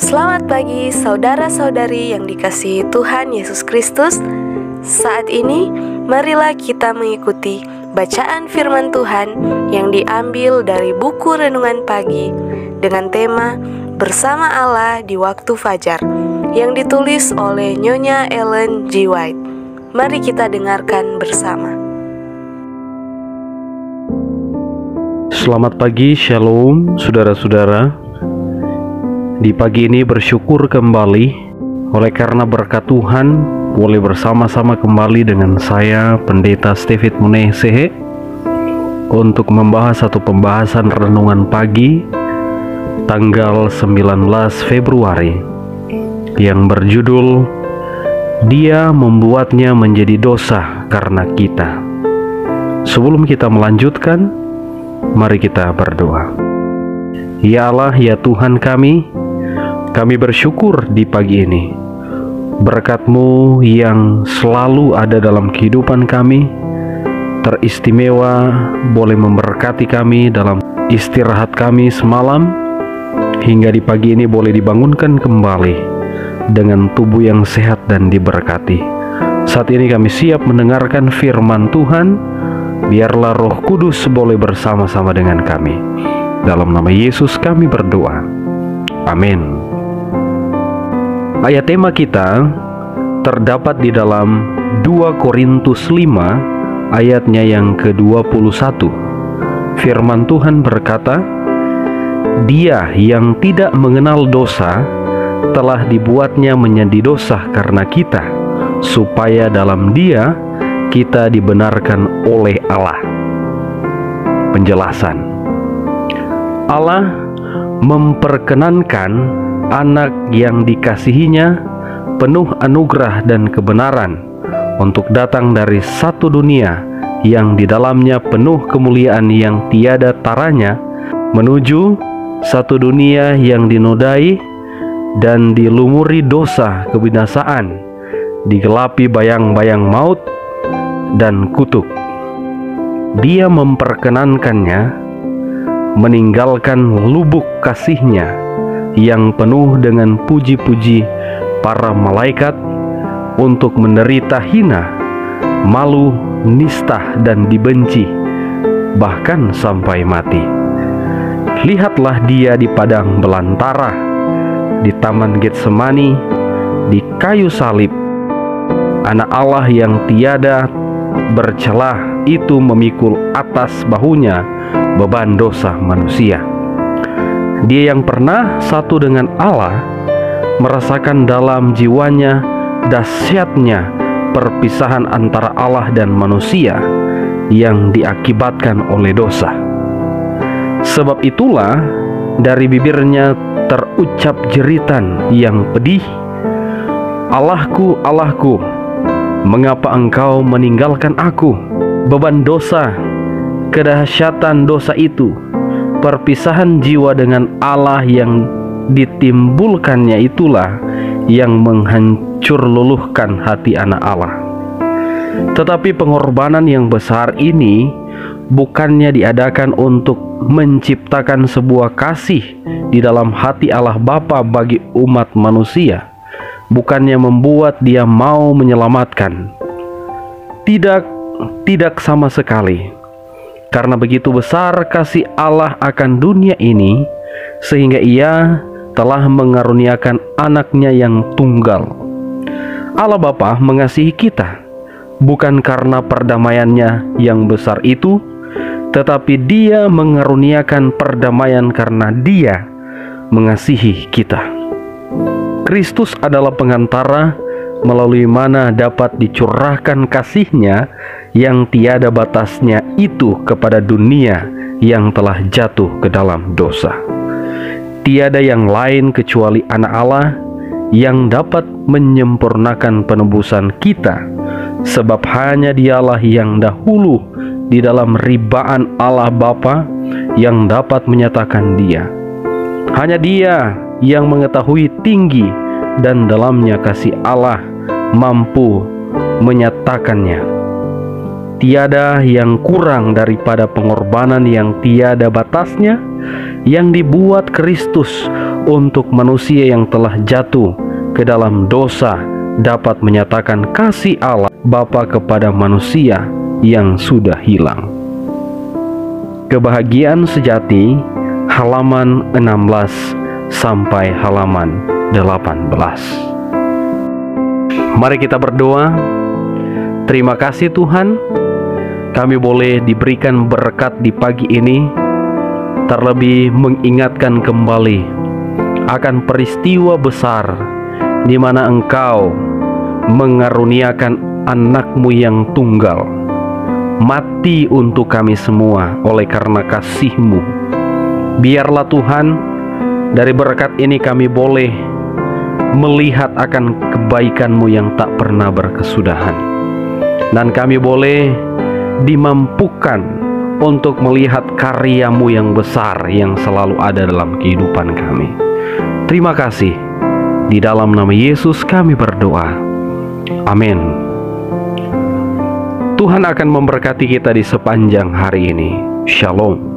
Selamat pagi saudara-saudari yang dikasihi Tuhan Yesus Kristus. Saat ini marilah kita mengikuti bacaan firman Tuhan yang diambil dari buku Renungan Pagi dengan tema Bersama Allah di Waktu Fajar yang ditulis oleh Nyonya Ellen G. White. Mari kita dengarkan bersama. Selamat pagi, Shalom saudara-saudara. Di pagi ini bersyukur kembali oleh karena berkat Tuhan boleh bersama-sama kembali dengan saya Pendeta Stefit Muneh Sehe untuk membahas satu pembahasan renungan pagi tanggal 19 Februari yang berjudul Dia Membuatnya Menjadi Dosa Karena Kita. Sebelum kita melanjutkan, mari kita berdoa. Ya Allah, ya Tuhan kami bersyukur di pagi ini. Berkat-Mu yang selalu ada dalam kehidupan kami, teristimewa boleh memberkati kami dalam istirahat kami semalam, hingga di pagi ini boleh dibangunkan kembali dengan tubuh yang sehat dan diberkati. Saat ini kami siap mendengarkan firman Tuhan. Biarlah Roh Kudus boleh bersama-sama dengan kami. Dalam nama Yesus kami berdoa. Amin. Ayat tema kita terdapat di dalam 2 Korintus 5 ayatnya yang ke-21. Firman Tuhan berkata, Dia yang tidak mengenal dosa telah dibuatnya menjadi dosa karena kita, supaya dalam Dia kita dibenarkan oleh Allah. Penjelasan: Allah memperkenankan anak yang dikasihinya penuh anugerah dan kebenaran untuk datang dari satu dunia yang di dalamnya penuh kemuliaan yang tiada taranya menuju satu dunia yang dinodai dan dilumuri dosa kebinasaan, digelapi bayang-bayang maut dan kutuk. Dia memperkenankannya meninggalkan lubuk kasihnya yang penuh dengan puji-puji para malaikat untuk menderita hina, malu, nistah dan dibenci, bahkan sampai mati. Lihatlah Dia di padang belantara, di taman Getsemani, di kayu salib. Anak Allah yang tiada bercelah itu memikul atas bahunya beban dosa manusia. Dia yang pernah satu dengan Allah merasakan dalam jiwanya dahsyatnya perpisahan antara Allah dan manusia yang diakibatkan oleh dosa. Sebab itulah dari bibirnya terucap jeritan yang pedih, Allahku, Allahku, mengapa engkau meninggalkan aku? Beban dosa, kedahsyatan dosa itu, perpisahan jiwa dengan Allah yang ditimbulkannya itulah yang menghancur luluhkan hati anak Allah. Tetapi pengorbanan yang besar ini bukannya diadakan untuk menciptakan sebuah kasih di dalam hati Allah Bapa bagi umat manusia, bukannya membuat Dia mau menyelamatkan. Tidak sama sekali. Karena begitu besar kasih Allah akan dunia ini, sehingga Ia telah mengaruniakan anaknya yang tunggal. Allah Bapa mengasihi kita, bukan karena perdamaiannya yang besar itu, tetapi Dia mengaruniakan perdamaian karena Dia mengasihi kita. Kristus adalah pengantara melalui mana dapat dicurahkan kasih-Nya yang tiada batasnya itu kepada dunia yang telah jatuh ke dalam dosa. Tiada yang lain kecuali anak Allah yang dapat menyempurnakan penebusan kita, sebab hanya Dialah yang dahulu di dalam ribaan Allah Bapa yang dapat menyatakan Dia. Hanya Dia yang mengetahui tinggi dan dalamnya kasih Allah mampu menyatakannya. Tiada yang kurang daripada pengorbanan yang tiada batasnya yang dibuat Kristus untuk manusia yang telah jatuh ke dalam dosa dapat menyatakan kasih Allah Bapa kepada manusia yang sudah hilang. Kebahagiaan sejati, halaman 16 sampai halaman 18. Mari kita berdoa. Terima kasih Tuhan, kami boleh diberikan berkat di pagi ini, terlebih mengingatkan kembali akan peristiwa besar di mana Engkau mengaruniakan anak-Mu yang tunggal mati untuk kami semua oleh karena kasih-Mu. Biarlah Tuhan, dari berkat ini kami boleh melihat akan kebaikan-Mu yang tak pernah berkesudahan, dan kami boleh dimampukan untuk melihat karya-Mu yang besar yang selalu ada dalam kehidupan kami. Terima kasih. Di dalam nama Yesus kami berdoa. Amin. Tuhan akan memberkati kita di sepanjang hari ini. Shalom.